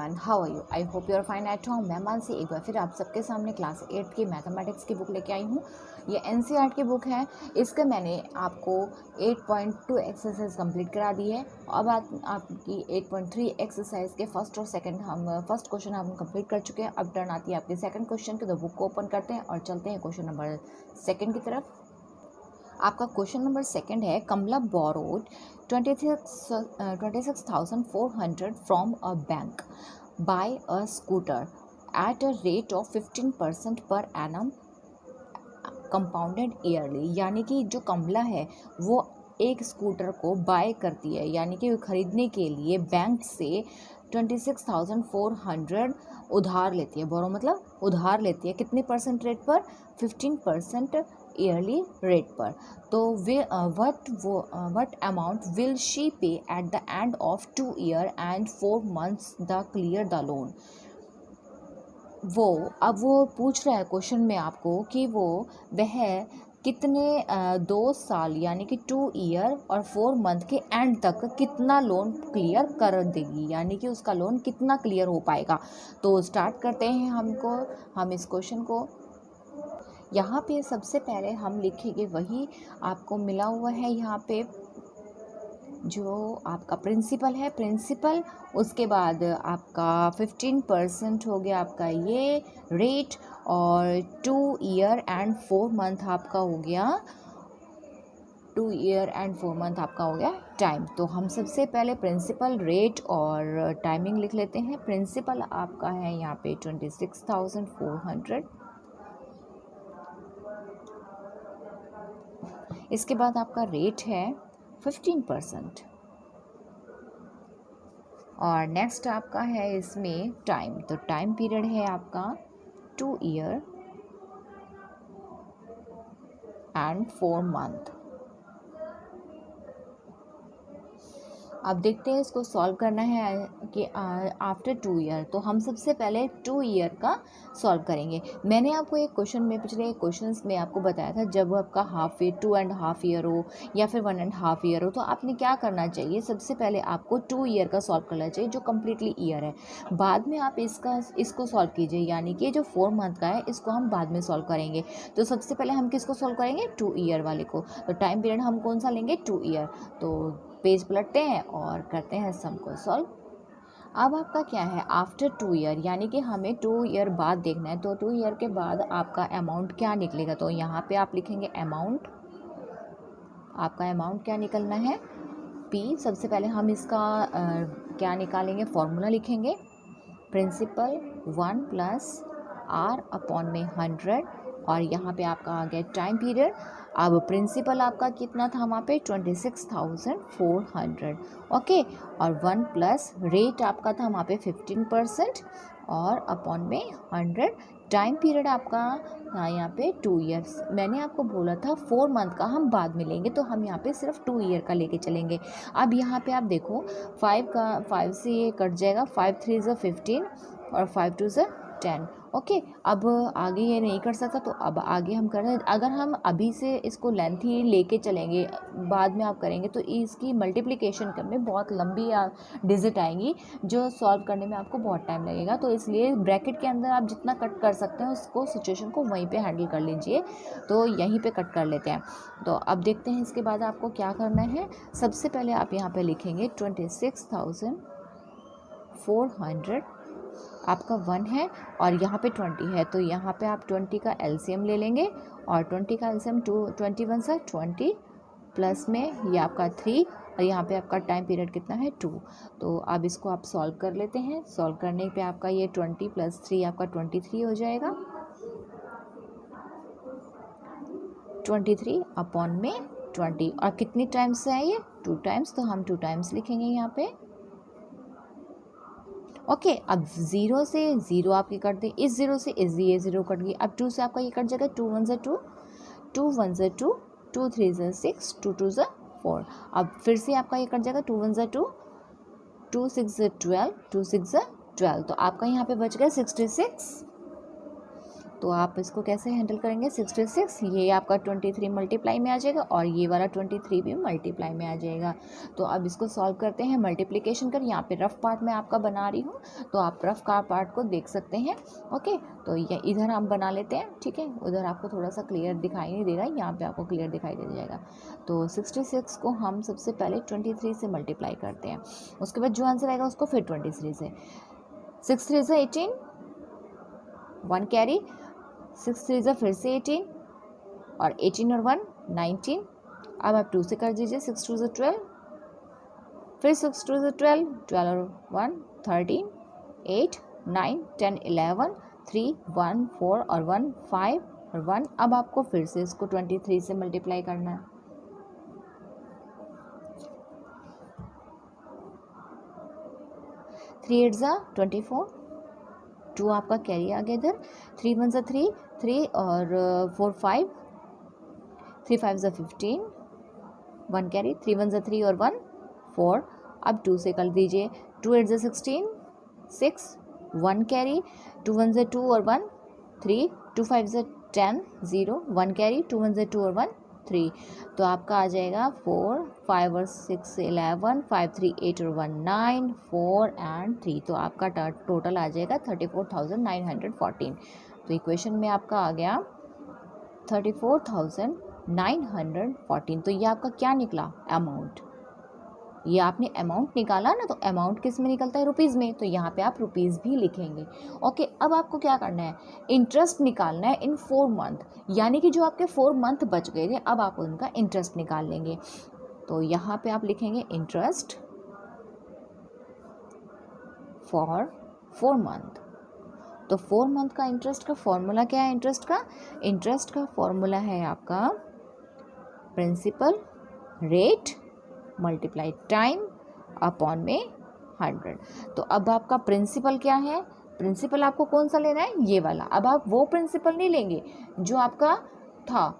Everyone, how are you? I hope you are fine at home. मैं मानसी एक बार फिर आप सबके सामने क्लास 8 की मैथमेटिक्स की बुक लेके आई हूँ। ये एनसीईआरटी की बुक है। इसका मैंने आपको 8.2 एक्सरसाइज कंप्लीट करा दी है। अब आपकी 8.3 एक्सरसाइज के फर्स्ट और सेकंड फर्स्ट क्वेश्चन हम कंप्लीट कर चुके हैं। अब टर्न आती है आपके सेकंड क्वेश्चन की। तो बुक को ओपन करते हैं और चलते हैं क्वेश्चन नंबर सेकंड की तरफ। आपका क्वेश्चन नंबर सेकंड है, Kamala borrowed 26,400 from a bank buy a scooter at a rate of 15% per annum compounded yearly. यानी कि जो कमला है वो एक स्कूटर को बाय करती है, यानी कि खरीदने के लिए बैंक से 26,400 उधार लेती है। बोरो मतलब उधार लेती है। कितने परसेंट रेट पर? 15% ईयरली रेट पर। तो वट अमाउंट विल शी पे at the end of 2 years and 4 months the clear the loan. अब वो पूछ रहा है क्वेश्चन में आपको कि वह कितने 2 साल यानी कि 2 year और 4 month के एंड तक कितना लोन क्लियर कर देगी, यानी कि उसका लोन कितना क्लियर हो पाएगा। तो स्टार्ट करते हैं हम इस क्वेश्चन को। यहाँ पे सबसे पहले हम लिखेंगे वही आपको मिला हुआ है। यहाँ पे जो आपका प्रिंसिपल है, प्रिंसिपल, उसके बाद आपका 15% हो गया आपका ये रेट, और 2 year and 4 month आपका हो गया 2 year and 4 month आपका हो गया टाइम। तो हम सबसे पहले प्रिंसिपल, रेट और टाइमिंग लिख लेते हैं। प्रिंसिपल आपका है यहाँ पे 26,400। इसके बाद आपका रेट है 15%, और नेक्स्ट आपका है इसमें टाइम। तो टाइम पीरियड है आपका 2 year and 4 month। अब देखते हैं इसको सॉल्व करना है कि आफ्टर 2 year। तो हम सबसे पहले 2 year का सॉल्व करेंगे। मैंने आपको एक क्वेश्चन में, पिछले क्वेश्चंस में आपको बताया था, जब आपका हाफ ईयर 2.5 year हो या फिर 1.5 year हो, तो आपने क्या करना चाहिए, सबसे पहले आपको 2 year का सॉल्व करना चाहिए जो कम्प्लीटली ईयर है। बाद में आप इसको सॉल्व कीजिए, यानी कि जो 4 month का है इसको हम बाद में सॉल्व करेंगे। तो सबसे पहले हम किसको सॉल्व करेंगे? 2 year वाले को। तो टाइम पीरियड हम कौन सा लेंगे? 2 year। तो पेज पलटते हैं और करते हैं सम को सॉल्व। अब आपका क्या है, आफ्टर 2 year, यानी कि हमें 2 year बाद देखना है। तो 2 year के बाद आपका अमाउंट क्या निकलेगा? तो यहाँ पे आप लिखेंगे अमाउंट। आपका अमाउंट क्या निकलना है? P। सबसे पहले हम इसका क्या निकालेंगे, फॉर्मूला लिखेंगे। प्रिंसिपल 1 + R अपॉन में 100, और यहाँ पे आपका आ गया टाइम पीरियड। अब प्रिंसिपल आपका कितना था वहाँ पे? 26,400। ओके, और 1 + रेट आपका था वहाँ पे 15%, और अपॉन में 100। टाइम पीरियड आपका था यहाँ पे 2 years। मैंने आपको बोला था 4 month का हम बाद में लेंगे, तो हम यहाँ पे सिर्फ 2 year का लेके चलेंगे। अब यहाँ पे आप देखो 5 से ये कट जाएगा, 5 × 3 = 15 और 5 × 2 = 10। ओके, अब आगे ये नहीं कर सकता, तो अब आगे हम कर रहे हैं। अगर हम अभी से इसको लेंथ ही लेके चलेंगे, बाद में आप करेंगे, तो इसकी मल्टीप्लिकेशन करने में बहुत लंबी डिजिट आएंगी, जो सॉल्व करने में आपको बहुत टाइम लगेगा। तो इसलिए ब्रैकेट के अंदर आप जितना कट कर सकते हैं उसको, सिचुएशन को वहीं पे हैंडल कर लीजिए। तो यहीं पे कट कर लेते हैं। तो अब देखते हैं इसके बाद आपको क्या करना है। सबसे पहले आप यहाँ पे लिखेंगे 26,400, आपका 1 है और यहाँ पे 20 है। तो यहाँ पे आप 20 का एलसीएम ले लेंगे, और 20 का एलसीएम 21 × 20 प्लस में ये आपका 3, और यहाँ पे आपका टाइम पीरियड कितना है? 2। तो अब इसको आप सॉल्व कर लेते हैं। सॉल्व करने पे आपका ये 20 + 3 आपका 23 हो जाएगा। 23 अपॉन में 20, और कितनी टाइम्स है ये? 2 times। तो हम 2 times लिखेंगे यहाँ पे। ओके, अब 0 से 0 आपकी कट दें, इस 0 से ये 0 कट गई। अब 2 से आपका ये कट जाएगा, 2 × 1 = 2, 2 × 1 = 2, 2 × 3 = 6, 2 × 2 = 4। अब फिर से आपका ये कट जाएगा, 2 × 1 = 2, 2 × 6 = 12, 2 × 6 = 12। तो आपका यहाँ पे बच गया 66 तो आप इसको कैसे हैंडल करेंगे, 66 ये आपका 23 मल्टीप्लाई में आ जाएगा और ये वाला 23 भी मल्टीप्लाई में आ जाएगा। तो अब इसको सॉल्व करते हैं, मल्टीप्लिकेशन कर, यहाँ पे रफ पार्ट मैं आपका बना रही हूँ तो आप रफ का पार्ट को देख सकते हैं। ओके, तो ये इधर हम बना लेते हैं, ठीक है, उधर आपको थोड़ा सा क्लियर दिखाई नहीं देगा, यहाँ पे आपको क्लियर दिखाई दे जाएगा। तो 66 को हम सबसे पहले 23 से मल्टीप्लाई करते हैं, उसके बाद जो आंसर आएगा उसको फिर 23 से, 6 3 से 18, 1 कैरी, 6 3 से फिर से 18 और 18 और 1 19। अब आप 2 से कर दीजिए, 6 2 से 12, फिर 6 2 से 12, 12 और 1 13, 8 9 10 11, 3 1 4 और 1 5 और 1। अब आपको फिर से इसको 23 से मल्टीप्लाई करना है, 3 8 ज़ा 24, 2 आपका कैरी आ गया इधर, 3 1 ज़ा 3, 3 और 4 5, 3 5 ज़ा 15, 1 कैरी, 3 1 ज़ा 3 और 1 4। अब 2 से कर दीजिए, 2 8 ज़ा 16, 6 1 कैरी, 2 1 ज़ा 2 और 1 3, 2 5 ज़ा 10 0 1 कैरी, 2 1 ज़ा 2 और 1 3। तो आपका आ जाएगा 4 5 और 6 11, 5 3 8 और 1 9, 4 एंड 3। तो आपका टोटल आ जाएगा 34,914। तो इक्वेशन में आपका आ गया 34,914। तो ये आपका क्या निकला, अमाउंट। ये आपने अमाउंट निकाला ना, तो अमाउंट किस में निकलता है, रुपीज़ में, तो यहाँ पे आप रुपीज़ भी लिखेंगे। ओके, अब आपको क्या करना है, इंटरेस्ट निकालना है इन 4 मंथ, यानी कि जो आपके 4 मंथ बच गए थे अब आप उनका इंटरेस्ट निकाल लेंगे। तो यहाँ पे आप लिखेंगे इंटरेस्ट फॉर 4 मंथ। तो 4 मंथ का इंटरेस्ट का फॉर्मूला क्या है, इंटरेस्ट का फॉर्मूला है आपका principal rate multiply time upon में 100। तो अब आपका प्रिंसिपल क्या है, प्रिंसिपल आपको कौन सा लेना है, ये वाला। अब आप वो प्रिंसिपल नहीं लेंगे जो आपका था,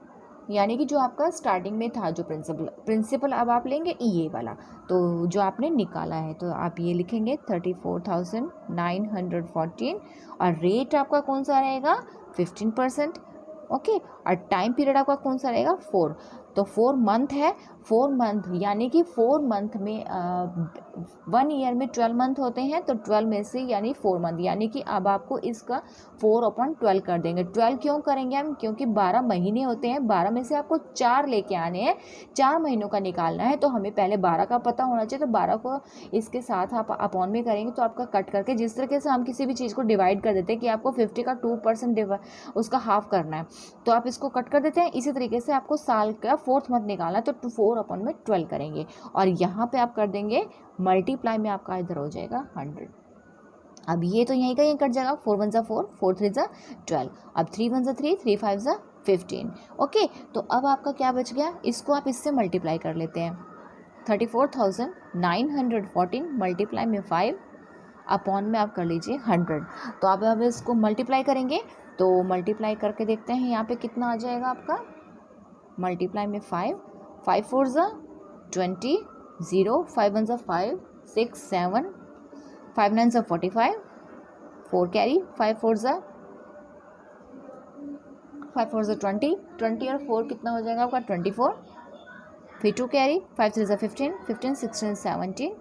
यानी कि जो आपका स्टार्टिंग में था जो प्रिंसिपल अब आप लेंगे ये वाला, तो जो आपने निकाला है। तो आप ये लिखेंगे 34,914 और रेट आपका कौन सा रहेगा 15%। ओके, और टाइम पीरियड आपका कौन सा रहेगा 4। तो 4 मंथ है, 4 मंथ यानी कि 4 मंथ में 1 ईयर में 12 मंथ होते हैं, तो 12 में से यानी 4 मंथ, यानी कि अब आपको इसका 4/12 कर देंगे। 12 क्यों करेंगे हम, क्योंकि 12 महीने होते हैं, 12 में से आपको 4 लेके आने हैं, 4 महीनों का निकालना है, तो हमें पहले 12 का पता होना चाहिए। तो 12 को इसके साथ आप अपॉन में करेंगे तो आपका कट करके, जिस तरीके से हम किसी भी चीज़ को डिवाइड कर देते हैं कि आपको 50 का 2% उसका हाफ करना है, तो आप इसको कट कर देते हैं। इसी तरीके से आपको साल का 4th मंथ निकालना है, तो 4/12 करेंगे और यहाँ पे आप कर देंगे मल्टीप्लाई में, आपका इधर हो जाएगा 100। अब ये तो यहीं का यहीं कट जाएगा, 4 1 ज़ा 4, 4 3 ज़ा 12, अब 3 1 ज़ा 3, 3 5 ज़ा 15। ओके, तो अब आपका क्या बच गया, इसको आप इससे मल्टीप्लाई कर लेते हैं, 34,914 मल्टीप्लाई में 5 अपॉन में आप कर लीजिए 100। तो अब इसको मल्टीप्लाई करेंगे, तो मल्टीप्लाई करके देखते हैं यहाँ पे कितना आ जाएगा आपका, मल्टीप्लाई में 5 5 4 ज़ा 20, 0 5 1 ज़ा 5 6 7, 5 9 ज़ा 45, 4 कैरी, 5 4 ज़ा 20, 20 और 4 कितना हो जाएगा आपका 24, फिर 2 कैरी, 5 3 ज़ा 15, 15 16 17।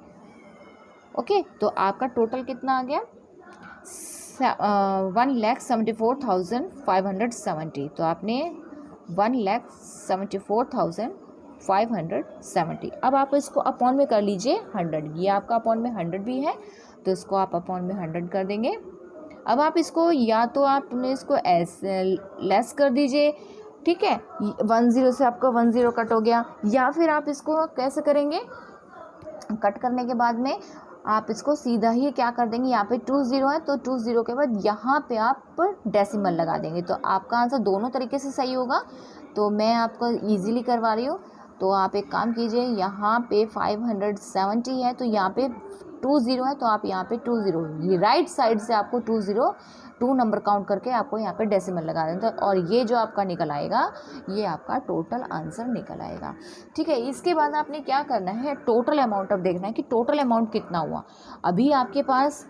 ओके, तो आपका टोटल कितना आ गया 1,74,570। तो आपने 1,74,570। अब आप इसको अपॉन में कर लीजिए 100, ये आपका अपॉन में 100 भी है, तो इसको आप अपॉन में 100 कर देंगे। अब आप इसको या तो आपने इसको ऐसे लेस कर दीजिए, ठीक है, 10 से आपका 10 कट हो गया, या फिर आप इसको कैसे करेंगे, कट करने के बाद में आप इसको सीधा ही क्या कर देंगे, यहाँ पे 20 है तो 20 के बाद यहाँ पे आप डेसिमल लगा देंगे, तो आपका आंसर दोनों तरीके से सही होगा। तो मैं आपको इजीली करवा रही हूँ, तो आप एक काम कीजिए, यहाँ पे 570 है तो यहाँ पे 20 है, तो आप यहाँ पे 20 ये राइट साइड से आपको 2 नंबर काउंट करके आपको यहाँ पे डेसिमल लगा देना, और ये जो आपका निकल आएगा ये आपका टोटल आंसर निकल आएगा। ठीक है, इसके बाद आपने क्या करना है, टोटल अमाउंट अब देखना है कि टोटल अमाउंट कितना हुआ। अभी आपके पास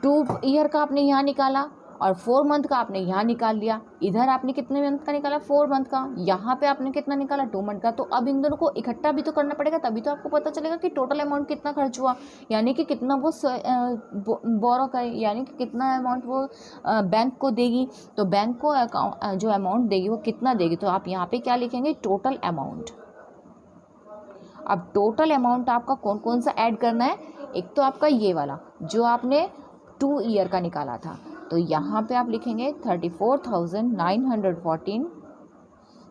2 ईयर का आपने यहाँ निकाला, और 4 मंथ का आपने यहाँ निकाल लिया, इधर आपने कितने मंथ का निकाला 4 मंथ का, यहाँ पे आपने कितना निकाला 2 मंथ का। तो अब इन दोनों को इकट्ठा भी तो करना पड़ेगा, तभी तो आपको पता चलेगा कि टोटल अमाउंट कितना खर्च हुआ, यानी कि कितना वो बोरो करे, यानी कि कितना अमाउंट वो बैंक को देगी। तो बैंक को जो अमाउंट देगी वो कितना देगी, तो आप यहाँ पे क्या लिखेंगे, टोटल अमाउंट। अब टोटल अमाउंट आपका कौन कौन सा ऐड करना है, एक तो आपका ये वाला जो आपने 2 ईयर का निकाला था, तो यहाँ पे आप लिखेंगे 34,914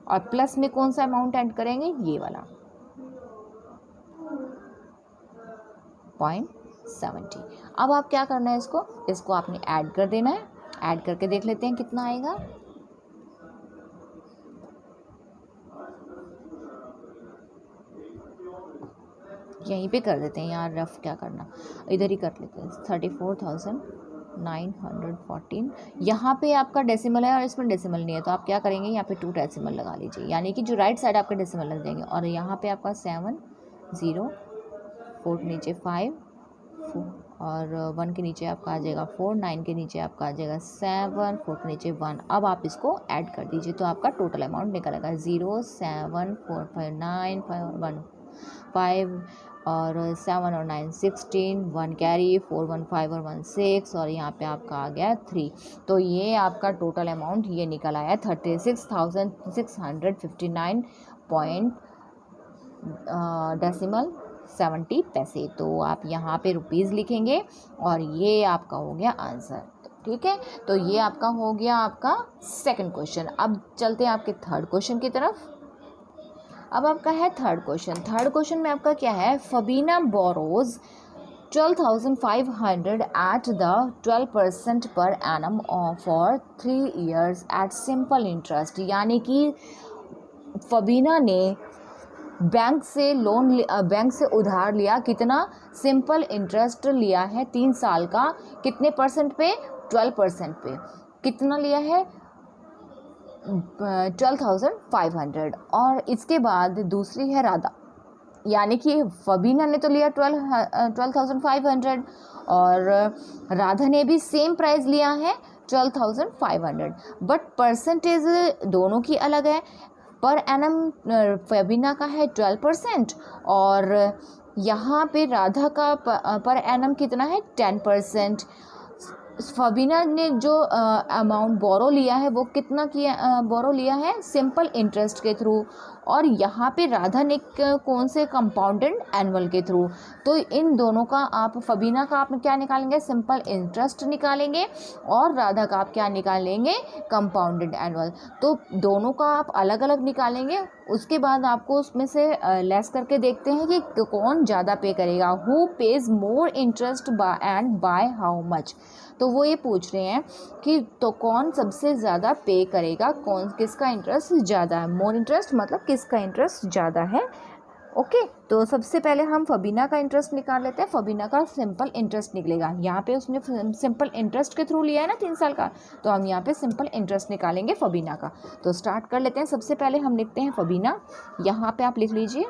और प्लस में कौन सा अमाउंट ऐड करेंगे, ये वाला 0.70। अब आप क्या करना है, इसको आपने ऐड कर देना है। ऐड करके देख लेते हैं कितना आएगा। यहीं पे कर देते हैं यार, रफ क्या करना, इधर ही कर लेते हैं। 34,914 यहाँ पे आपका डेसिमल है और इसमें डेसिमल नहीं है, तो आप क्या करेंगे, यहाँ पे 2 डेसिमल लगा लीजिए, यानी कि जो राइट साइड आपके डेसिमल लग जाएंगे। और यहाँ पे आपका 7 0 4 के नीचे 5 और 1 के नीचे आपका आ जाएगा 4, 9 के नीचे आपका आ जाएगा 7, 4 के नीचे 1। अब आप इसको ऐड कर दीजिए तो आपका टोटल अमाउंट निकलेगा 0 7 4 5 9 1 5 और 7 और 9 16, 1 कैरी 4 1 5 और 1 6 और यहाँ पे आपका आ गया 3। तो ये आपका टोटल अमाउंट ये निकल आया 36,659 पॉइंट डेसिमल 70 पैसे। तो आप यहाँ पे रुपीज़ लिखेंगे और ये आपका हो गया आंसर। ठीक है, तो ये आपका हो गया आपका सेकंड क्वेश्चन। अब चलते हैं आपके थर्ड क्वेश्चन की तरफ। अब आपका है थर्ड क्वेश्चन। थर्ड क्वेश्चन में आपका क्या है, फबीना borrows 12,500 at the 12% per annum for 3 years at simple interest। यानी कि फबीना ने बैंक से उधार लिया, कितना, सिंपल इंटरेस्ट लिया है 3 साल का, कितने परसेंट पे, 12% पे। कितना लिया है, 12,500। और इसके बाद दूसरी है राधा, यानी कि फबीना ने तो लिया 12,500 और राधा ने भी सेम प्राइस लिया है 12,500, बट परसेंटेज दोनों की अलग है। पर एनम फबीना का है 12% और यहाँ पे राधा का पर एनम कितना है 10%। फबीना ने जो अमाउंट बोरो लिया है वो कितना किया, बोरो लिया है सिंपल इंटरेस्ट के थ्रू, और यहाँ पे राधा ने कौन से कंपाउंडेड एनुअल के थ्रू। तो इन दोनों का आप, फबीना का आप क्या निकालेंगे, सिंपल इंटरेस्ट निकालेंगे और राधा का आप क्या निकालेंगे, कंपाउंडेड एनुअल। तो दोनों का आप अलग अलग निकालेंगे, उसके बाद आपको उसमें से लेस करके देखते हैं कि कौन ज़्यादा पे करेगा, who page more interest and by how much. तो वो ये पूछ रहे हैं कि तो कौन सबसे ज़्यादा पे करेगा, कौन किसका इंटरेस्ट ज़्यादा है, मोर इंटरेस्ट मतलब किसका इंटरेस्ट ज़्यादा है। ओके, तो सबसे पहले हम फबीना का इंटरेस्ट निकाल लेते हैं। फबीना का सिंपल इंटरेस्ट निकलेगा, यहाँ पे उसने सिंपल इंटरेस्ट के थ्रू लिया है ना 3 साल का, तो हम यहाँ पे सिंपल इंटरेस्ट निकालेंगे फबीना का। तो स्टार्ट कर लेते हैं। सबसे पहले हम लिखते हैं फबीना, यहाँ पे आप लिख लीजिए,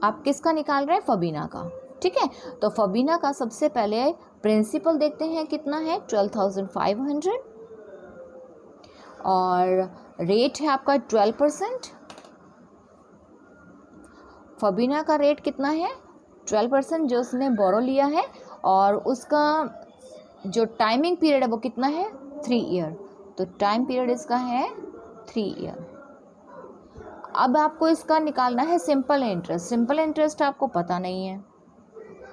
आप किसका निकाल रहे हैं, फबीना का। ठीक है, तो फबीना का सबसे पहले प्रिंसिपल देखते हैं कितना है, 12,500 और रेट है आपका 12%। फबीना का रेट कितना है, 12% जो उसने बोरो लिया है, और उसका जो टाइमिंग पीरियड है वो कितना है, 3 ईयर। तो टाइम पीरियड इसका है 3 ईयर। अब आपको इसका निकालना है सिंपल इंटरेस्ट। सिंपल इंटरेस्ट आपको पता नहीं है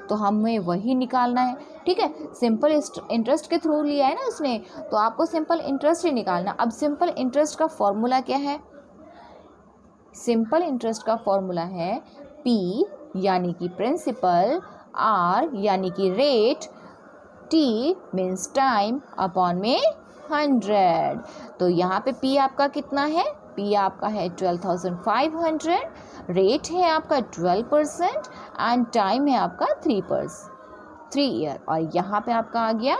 तो हमें वही निकालना है। ठीक है, सिंपल इंटरेस्ट के थ्रू लिया है ना उसने, तो आपको सिंपल इंटरेस्ट ही निकालना। अब सिंपल इंटरेस्ट का फॉर्मूला क्या है, सिंपल इंटरेस्ट का फॉर्मूला है P यानी कि प्रिंसिपल, R यानी कि rate, T means time upon में 100। तो यहाँ पे P आपका कितना है, P आपका है 12,500, रेट है आपका 12% एंड टाइम है आपका 3 ईयर, और यहाँ पे आपका आ गया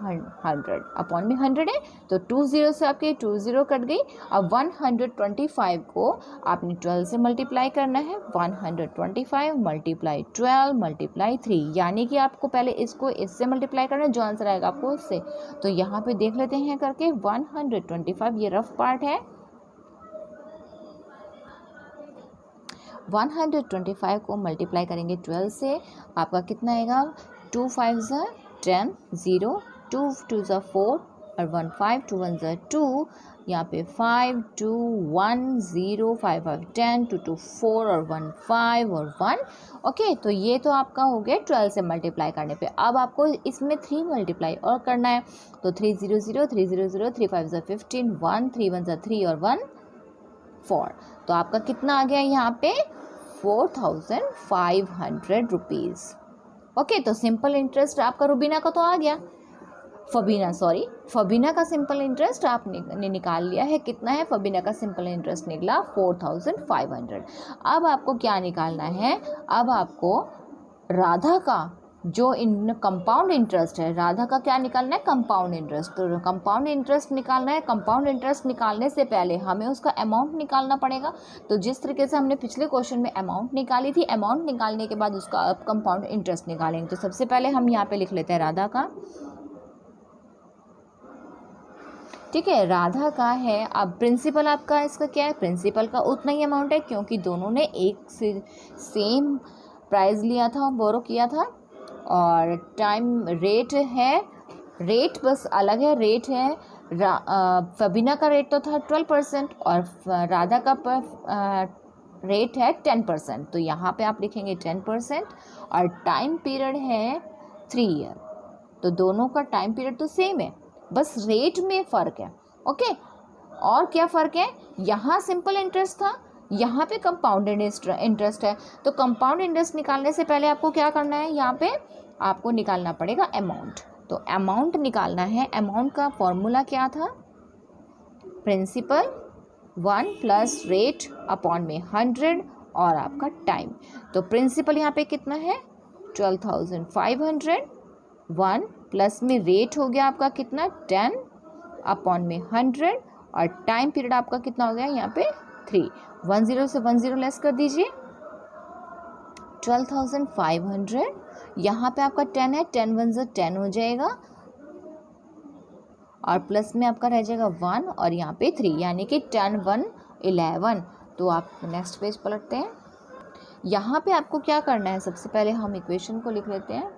100 अपॉन में 100 है, तो 2 0 से आपके 2 0 कट गई। अब 125 को आपने 12 से मल्टीप्लाई करना है। 125 मल्टीप्लाई 12 मल्टीप्लाई 3, यानी कि आपको पहले इसको इससे मल्टीप्लाई करना है, जो आंसर आएगा आपको उससे। तो यहाँ पे देख लेते हैं करके 125, ये रफ पार्ट है। 125 को मल्टीप्लाई करेंगे 12 से, आपका कितना आएगा? 2 5 ज़ा 10, 0, 2 2 ज़ा 4 और 1 5, 2 1 ज़ा 2, यहाँ पे 5 2 1 0 5 5 10 2 2 4 और 1 5 और 1। ओके, तो ये तो आपका हो गया 12 से मल्टीप्लाई करने पे। अब आपको इसमें 3 मल्टीप्लाई और करना है, तो 3 0 0 3 0 0 3 5 ज़ा 15 1 3 1 ज़ा 3 और 1 4। तो आपका कितना आ गया यहाँ पे? 4500 रुपीज़। ओके, तो सिंपल इंटरेस्ट आपका रुबीना का तो आ गया, फबीना का सिंपल इंटरेस्ट आपने निकाल लिया है। कितना है? फबीना का सिंपल इंटरेस्ट निकला 4500। अब आपको क्या निकालना है? अब आपको राधा का जो इन कंपाउंड इंटरेस्ट है, राधा का क्या निकालना है? Compound interest. तो कंपाउंड इंटरेस्ट निकालना है। कंपाउंड इंटरेस्ट निकालने से पहले हमें उसका अमाउंट निकालना पड़ेगा। तो जिस तरीके से हमने पिछले क्वेश्चन में अमाउंट निकाली थी, अमाउंट निकालने के बाद उसका अब कंपाउंड इंटरेस्ट निकालेंगे। तो सबसे पहले हम यहाँ पे लिख लेते हैं राधा का। ठीक है, राधा का है। अब प्रिंसिपल आपका इसका क्या है? प्रिंसिपल का उतना ही अमाउंट है, क्योंकि दोनों ने एक से सेम प्राइस लिया था, बोरो किया था। और टाइम रेट है, रेट बस अलग है। रेट है फबीना का रेट तो था 12% और राधा का रेट है 10%। तो यहाँ पे आप लिखेंगे 10% और टाइम पीरियड है 3 ईयर। तो दोनों का टाइम पीरियड तो सेम है, बस रेट में फ़र्क है। ओके, और क्या फ़र्क है? यहाँ सिंपल इंटरेस्ट था, यहाँ पे कंपाउंडेड इंटरेस्ट है। तो कंपाउंड इंटरेस्ट निकालने से पहले आपको क्या करना है? यहाँ पे आपको निकालना पड़ेगा अमाउंट। तो अमाउंट निकालना है। अमाउंट का फॉर्मूला क्या था? प्रिंसिपल 1 प्लस रेट अपॉन में 100 और आपका टाइम। तो प्रिंसिपल यहाँ पे कितना है? 12,500। 1 प्लस में रेट हो गया आपका कितना? 10 अपॉन में 100 और टाइम पीरियड आपका कितना हो गया यहाँ पे? 3। 10 से 10 लेस कर दीजिए, 12,500। यहाँ पे आपका 10 है, 10 1 से 10 हो जाएगा और प्लस में आपका रह जाएगा 1 और यहाँ पे 3, यानी कि 10 1 11। तो आप नेक्स्ट पेज पलटते हैं। यहाँ पे आपको क्या करना है? सबसे पहले हम इक्वेशन को लिख लेते हैं,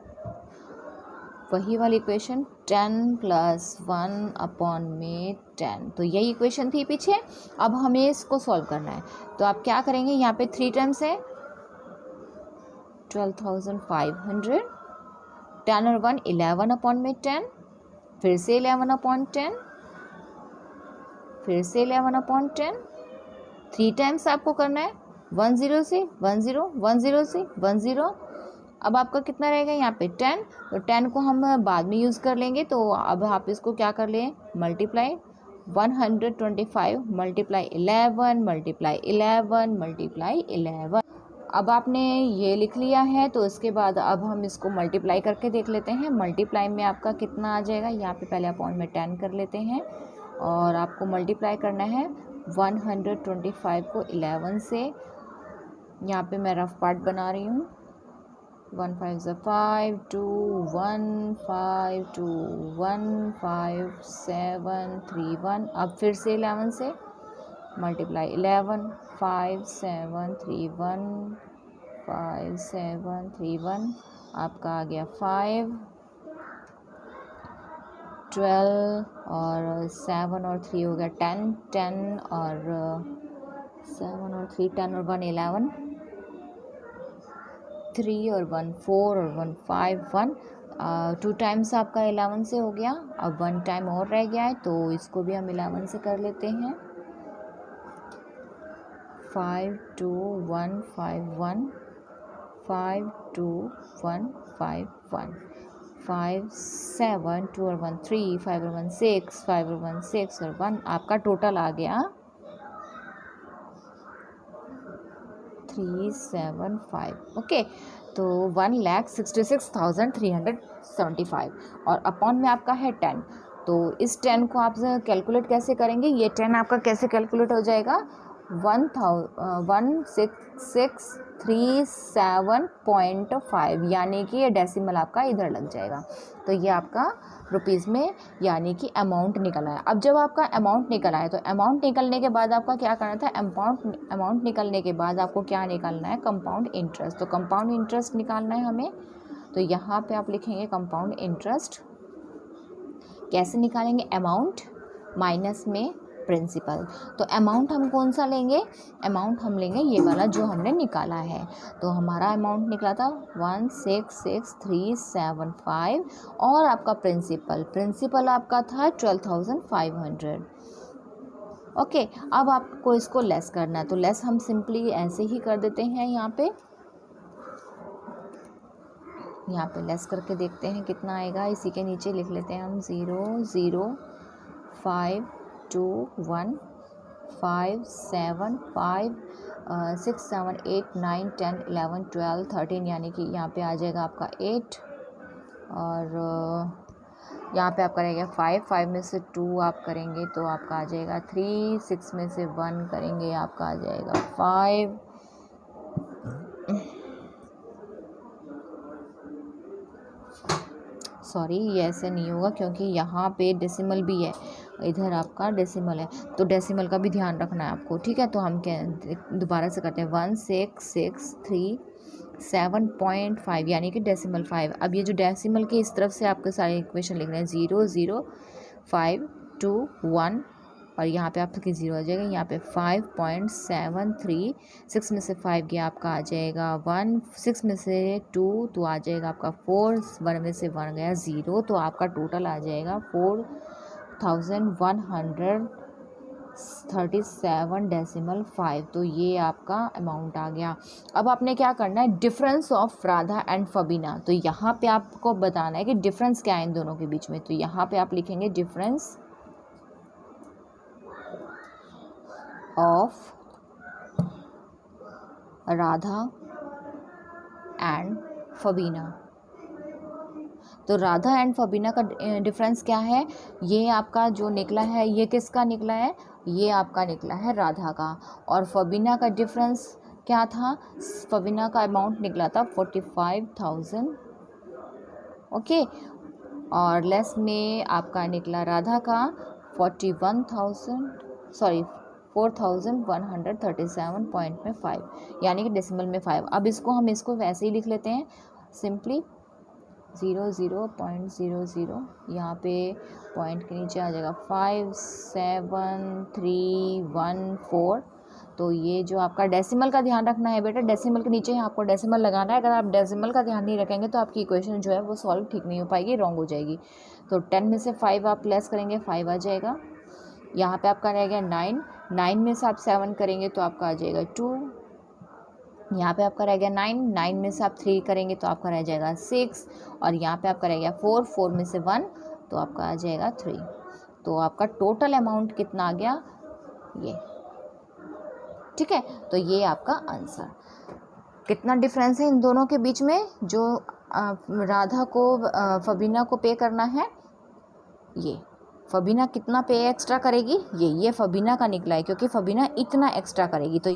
वही वाली इक्वेशन 10 + 1 अपॉन में 10। तो यही इक्वेशन थी पीछे। अब हमें इसको सॉल्व करना है। तो आप क्या करेंगे? यहाँ पे 3 टर्म्स है, 12,500, 10 और 1 11 अपॉन में 10, फिर से 11 अपॉन 10, फिर से 11 अपॉन 10। 3 टाइम्स आपको करना है, 1 0 से 1 0 1 0 से 1 0। अब आपका कितना रहेगा यहाँ पे? 10। तो 10 को हम बाद में यूज़ कर लेंगे। तो अब आप इसको क्या कर लें? Multiply 125 multiply 11 multiply 11 multiply 11। अब आपने ये लिख लिया है, तो इसके बाद अब हम इसको मल्टीप्लाई करके देख लेते हैं। मल्टीप्लाई में आपका कितना आ जाएगा? यहाँ पे पहले अपॉन में 10 कर लेते हैं और आपको मल्टीप्लाई करना है 125 को 11 से। यहाँ पे मैं रफ पार्ट बना रही हूँ। 1 5 ज़ा 5 2 1 5 2 1 5 7 3 1। अब फिर से 11 से मल्टीप्लाई 11 5 7 3 1 5 7 3 1। आपका आ गया 5 12 और 7 और 3 हो गया 10 10 और 7 और 3 10 और 1 11, 3 और 1 4 और 1 5 1। 2 टाइम्स आपका 11 से हो गया। अब 1 टाइम और रह गया है, तो इसको भी हम 11 से कर लेते हैं। 5 2 1 5 1 5 2 1 5 1 5 7 2 और 1 3 5 और 1 6 5 और 1 6 और 1। आपका टोटल आ गया 375, ओके। तो 1,66,375 और अपॉन में आपका है 10। तो इस 10 को आप कैलकुलेट कैसे करेंगे, ये 10 आपका कैसे कैलकुलेट हो जाएगा, 1,66,375, यानी कि ये डेसिमल आपका इधर लग जाएगा। तो ये आपका रुपीज़ में यानी कि अमाउंट निकल आया। अब जब आपका अमाउंट निकल आया तो अमाउंट निकलने के बाद आपका क्या करना था, अमाउंट निकलने के बाद आपको क्या निकालना है, कंपाउंड इंटरेस्ट। तो कंपाउंड इंटरेस्ट निकालना है हमें। तो यहाँ पे आप लिखेंगे कंपाउंड इंटरेस्ट। कैसे निकालेंगे, अमाउंट माइनस में प्रिंसिपल। तो अमाउंट हम कौन सा लेंगे, अमाउंट हम लेंगे ये वाला जो हमने निकाला है। तो हमारा अमाउंट निकला था 1,66,375 और आपका प्रिंसिपल आपका था 12,500, ओके। अब आपको इसको लेस करना है, तो लेस हम सिंपली ऐसे ही कर देते हैं। यहाँ पे लेस करके देखते हैं कितना आएगा। इसी के नीचे लिख लेते हैं हम 0,0,5,2,1,5,7,5 6 7 8 9 10 11 12 13, यानी कि यहाँ पे आ जाएगा आपका 8 और यहाँ पे आपका रहेगा 5 में से 2 आप करेंगे तो आपका आ जाएगा 3, 6 में से 1 करेंगे आपका आ जाएगा 5, सॉरी ये ऐसे नहीं होगा क्योंकि यहाँ पे डेसिमल भी है, इधर आपका डेसिमल है, तो डेसिमल का भी ध्यान रखना है आपको, ठीक है। तो हम क्या दोबारा से करते हैं 1,6,6,3,7.5 यानी कि डेसिमल 5। अब ये जो डेसिमल के इस तरफ से आपके सारे इक्वेशन लिख रहे हैं 0,0,5,2,1 और यहाँ पे आपका 0 आ जाएगा, यहाँ पे 5.73, 6 में से 5 गया आपका आ जाएगा 1, 6 में से 2 तो आ जाएगा आपका 4, 1 में से 1 गया 0, तो आपका टोटल आ जाएगा 4,137.5। तो ये आपका अमाउंट आ गया। अब आपने क्या करना है, डिफरेंस ऑफ राधा एंड फबीना। तो यहाँ पे आपको बताना है कि डिफरेंस क्या है इन दोनों के बीच में। तो यहाँ पे आप लिखेंगे डिफरेंस ऑफ राधा एंड फबीना। तो राधा एंड फबीना का डिफरेंस क्या है, ये आपका जो निकला है ये किसका निकला है, ये आपका निकला है राधा का। और फबीना का डिफरेंस क्या था, फबीना का अमाउंट निकला था 45,000, ओके। और लेस में आपका निकला राधा का 4,137.5 यानी कि डेसिमल में 5। अब हम इसको वैसे ही लिख लेते हैं सिंपली 00.00, यहाँ पे पॉइंट के नीचे आ जाएगा 57314। तो ये जो आपका डेसिमल का ध्यान रखना है बेटा, डेसिमल के नीचे आपको डेसिमल लगाना है। अगर आप डेसिमल का ध्यान नहीं रखेंगे तो आपकी इक्वेशन जो है वो सॉल्व ठीक नहीं हो पाएगी, रॉन्ग हो जाएगी। तो 10 में से 5 आप लेस करेंगे 5 आ जाएगा। यहाँ पे आपका रह गया 9 में से आप 7 करेंगे तो आपका आ जाएगा 2। यहाँ पे आपका रह गया 9 में से आप 3 करेंगे तो आपका रह जाएगा 6 और यहाँ पे आपका रह गया 4 में से 1 तो आपका आ जाएगा 3। तो आपका टोटल अमाउंट कितना आ गया ये, ठीक है। तो ये आपका आंसर। कितना डिफरेंस है इन दोनों के बीच में, जो राधा को फबीना को पे करना है, ये फबीना कितना पे एक्स्ट्रा करेगी, ये फबीना का निकला है क्योंकि फबीना इतना एक्स्ट्रा करेगी। तो